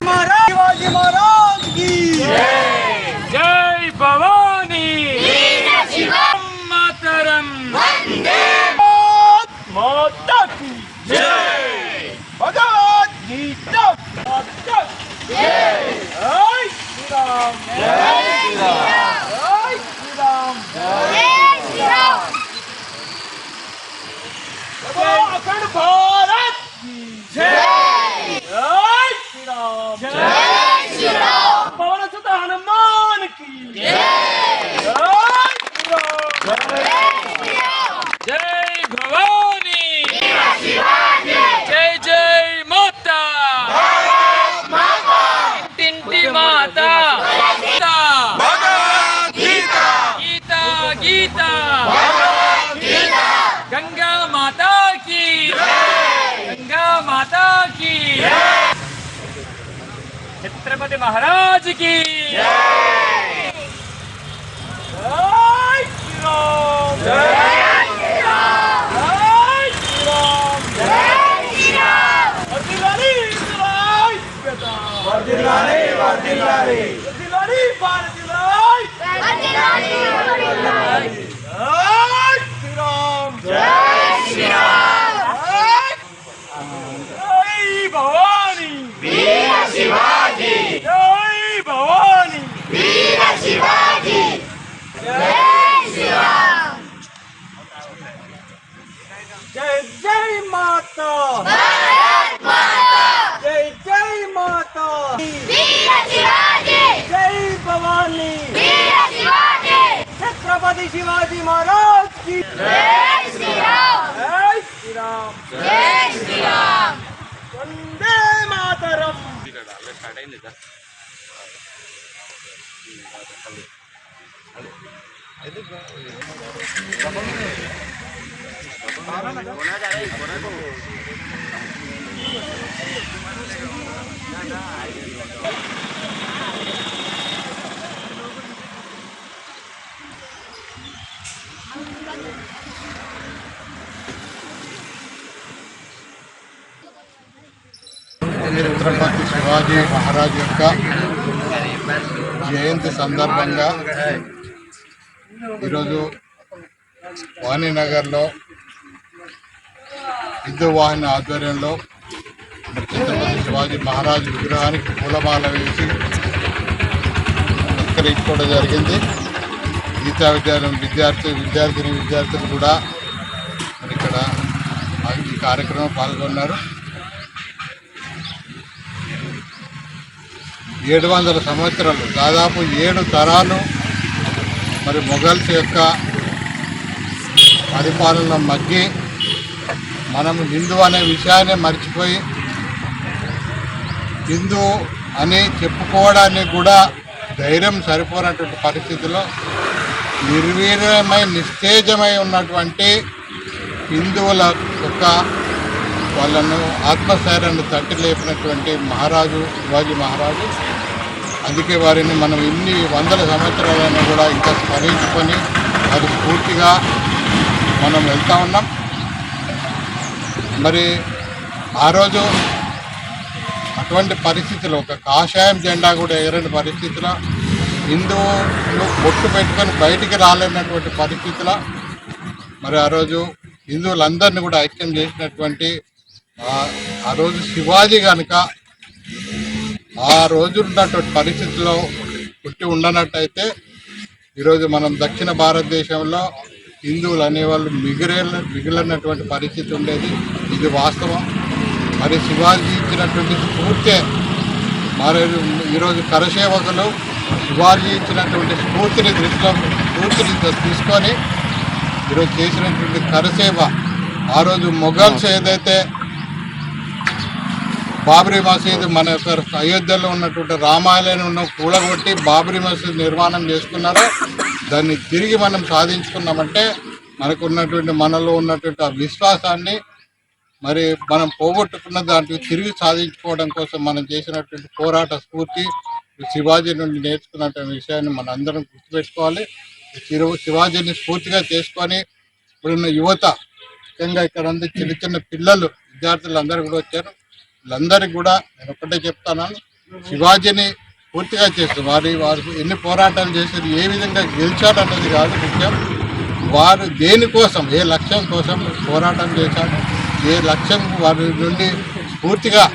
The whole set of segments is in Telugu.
शिवाजी महाराज की जय भवानी मातरम माता की जय भगवत गीता माता जय श्री राम जय श्री राम जय श्री राम अखंड भारत की जय श्री राम जय श्री राम पवन सुत हनुमान की जय श्री राम जय भवानी जय जय माता तिंटी माता गीता गीता गीता गंगा माता की गंगा माता की छत्रपति महाराज की जय श्री राम जय श्री राम जय श्री राम जय श्री राम वर्धिल्लाली राय बेटा वर्धिल्लाली वर्धिल्लाली वर्धिल्लाली वर्धिल्लाली वर्धिल्लाली जय श्री राम जय श्री राम जय भवानी वीर शिवाजी जय भवानी वीर शिवाजी जय श्री राम जय जय माता भारत माता जय जय माता वीर शिवाजी जय भवानी वीर शिवाजी छत्रपति शिवाजी महाराज की जय श्री राम जय श्री राम जय श्री राम वंदे मातरम ఛత్రపతి శివాజీ మహారాజ్ యొక్క జయంతి సందర్భంగా ఈరోజు వాణినగర్లో హిందూ వాహిని ఆధ్వర్యంలో ఛత్రపతి శివాజీ మహారాజ్ విగ్రహానికి పూలమాల వేసి సత్కరించుకోవడం జరిగింది. గీతా విద్యాలయం విద్యార్థులు కూడా ఇక్కడ ఈ కార్యక్రమం పాల్గొన్నారు. 700 సంవత్సరాలు దాదాపు 7 తరాలు మరి మొఘల్స్ యొక్క పరిపాలన మగ్గి మనం హిందూ అనే విషయాన్ని మర్చిపోయి హిందూ అని చెప్పుకోవడానికి కూడా ధైర్యం సరిపోనటువంటి పరిస్థితిలో నిర్వీర్యమై నిస్తేజమై ఉన్నటువంటి హిందువుల యొక్క వాళ్ళను ఆత్మస్థైర్యాన్ని తట్టి లేపినటువంటి మహారాజు శివాజీ మహారాజు. అందుకే వారిని మనం ఇన్ని వందల సంవత్సరాలైనా కూడా ఇంకా స్మరించుకొని అది పూర్తిగా మనం వెళ్తూ ఉన్నాం. మరి ఆ రోజు అటువంటి పరిస్థితుల్లో ఒక కాషాయం జెండా కూడా ఎగరని పరిస్థితిలో హిందువులు బొట్టు పెట్టుకొని బయటికి రాలేనటువంటి పరిస్థితిలో మరి ఆ రోజు హిందువులందరినీ కూడా ఐక్యం చేసినటువంటి ఆ రోజు శివాజీ కనుక ఆ రోజు ఉన్నటువంటి పరిస్థితుల్లో పుట్టి ఉండనట్టయితే ఈరోజు మనం దక్షిణ భారతదేశంలో హిందువులు అనేవాళ్ళు మిగిలినటువంటి పరిస్థితి ఉండేది. ఇది వాస్తవం. మరి శివాజీ ఇచ్చినటువంటి స్ఫూర్తే మరి ఈరోజు కరసేవకులు శివాజీ ఇచ్చినటువంటి స్ఫూర్తిని తీసుకొని ఈరోజు చేసినటువంటి కరసేవ ఆ రోజు మొఘల్స్ ఏదైతే బాబ్రీ మసీదు మన యొక్క అయోధ్యలో ఉన్నటువంటి రామాలయం కూలగొట్టి బాబ్రీ మసీదు నిర్మాణం చేసుకున్నారో దాన్ని తిరిగి మనం సాధించుకున్నామంటే మనలో ఉన్నటువంటి ఆ విశ్వాసాన్ని మరి మనం పోగొట్టుకున్న దాంట్లో తిరిగి సాధించుకోవడం కోసం మనం చేసినటువంటి పోరాట స్ఫూర్తి శివాజీ నుండి నేర్చుకున్నటువంటి విషయాన్ని మన అందరం గుర్తుపెట్టుకోవాలి. శివాజీని స్ఫూర్తిగా చేసుకొని ఇప్పుడున్న యువత ముఖ్యంగా ఇక్కడ చిన్న చిన్న పిల్లలు విద్యార్థులందరూ కూడా వచ్చారు. వీళ్ళందరికీ కూడా నేను ఒక్కటే చెప్తాను, శివాజీని పూర్తిగా చేస్తారు. వారు ఎన్ని పోరాటాలు చేశారు, ఏ విధంగా గెలిచారు అన్నది కాదు ముఖ్యం, వారు దేనికోసం ఏ లక్ష్యం కోసం పోరాటం చేశారు, ఏ లక్ష్యం వారి నుండి స్ఫూర్తిగా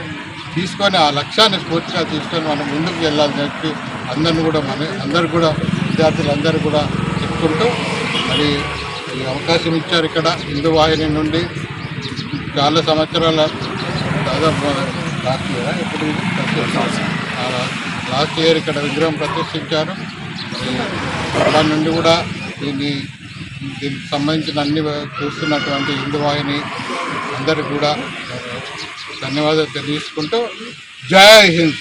తీసుకొని ఆ లక్ష్యాన్ని స్ఫూర్తిగా తీసుకొని మనం ముందుకు వెళ్ళాలని చెప్పి అందరూ కూడా విద్యార్థులందరూ కూడా చెప్పుకుంటూ మరి ఈ అవకాశం ఇచ్చారు. ఇక్కడ హిందూ వాహిని నుండి చాలా సంవత్సరాల దాదాపు లాస్ట్ ఇయర్ ఇక్కడ విగ్రహం ప్రతిష్ఠించారు. అక్కడ నుండి కూడా దీనికి సంబంధించిన అన్ని చూస్తున్నటువంటి హిందూ వాహిని అందరికి కూడా ధన్యవాదాలు తెలియజేసుకుంటూ జై హింద్.